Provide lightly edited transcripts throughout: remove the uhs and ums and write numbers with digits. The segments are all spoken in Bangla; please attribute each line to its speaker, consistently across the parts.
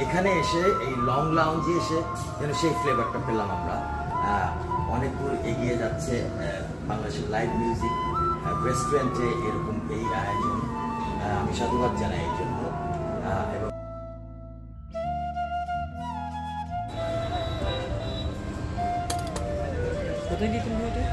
Speaker 1: এখানে এসে এই লং লাউঞ্জে এসে যেন সেই ফ্লেভারটা পেলাম আমরা। অনেক দূর এগিয়ে যাচ্ছে বাংলাদেশের লাইভ মিউজিক রেস্টুরেন্টে এরকম এই আয়োজন, আমি সাধুবাদ জানাই এই জন্য। এবং
Speaker 2: কোথায় দিতেন এটা?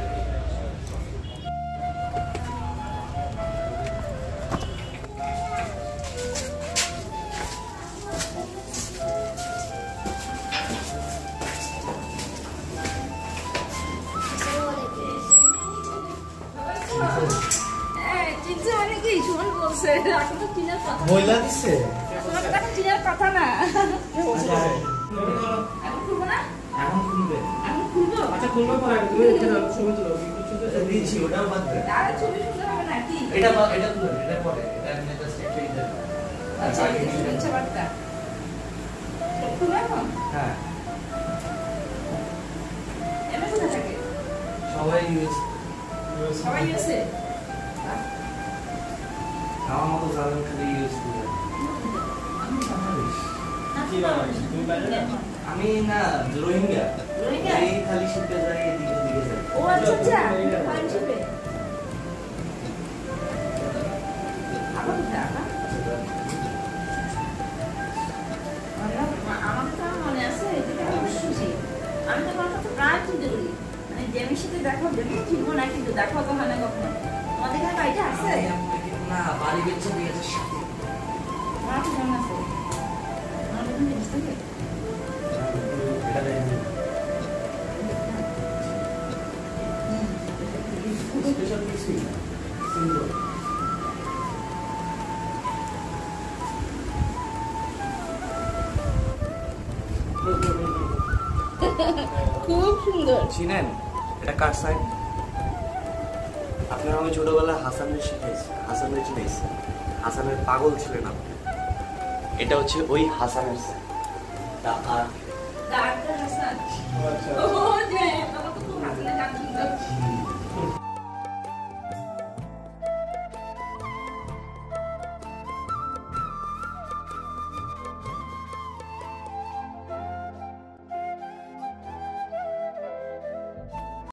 Speaker 1: মহিলা দিচ্ছে
Speaker 3: কথা না
Speaker 1: এখন খুলবে
Speaker 2: আচ্ছা খুলবে পরে তুমি ছবি তুলো
Speaker 1: দিচ্ছি, ওটাও বাদ দেবে।
Speaker 3: ছবি সুন্দর হবে না কি
Speaker 1: এটা তুলো, এটা পরে, এটা আমি জাস্ট একটু ইন্টার।
Speaker 3: আচ্ছা ইচ্ছা বার্তা খুলবে এখন।
Speaker 1: হ্যাঁ
Speaker 3: এমন কোথায় থাকে
Speaker 1: সবাই ইউজ
Speaker 3: সবাই ইউএসএ
Speaker 1: আমার মতো জানেন খালি ইউজ করে। আমি না রোহিঙ্গা, এই খালি শিপে যাই, এদিকে ওদিকে যাই।
Speaker 3: ও আচ্ছা আচ্ছা ফাইন শিপে আবার কোথায় আমাকে তো মনে আছে এদিকে অবশ্যই আমি তো কোনো কথা প্রায় চিন্তা করি মানে জেমির সাথে দেখা চিনবো না কিন্তু দেখা তো হয় না কখনো। তোমাদের এখানে বাড়িটা আছে
Speaker 1: না বাড়ি বেঁচে দিয়েছে সাথে
Speaker 3: আমার তো জানা আছে আমার বেতন জিনিস থেকে
Speaker 1: এটা দেখেন স্পেশাল কিছুই না, সিম্পল।
Speaker 3: খুব সুন্দর।
Speaker 2: চিনেন এটা কার সাইড? আপনার আমি ছোটবেলায় হাসানের শিখেছি, হাসানের চিনেছি, হাসানের পাগল ছিলেন আপনি। এটা হচ্ছে ওই হাসানের সাইড।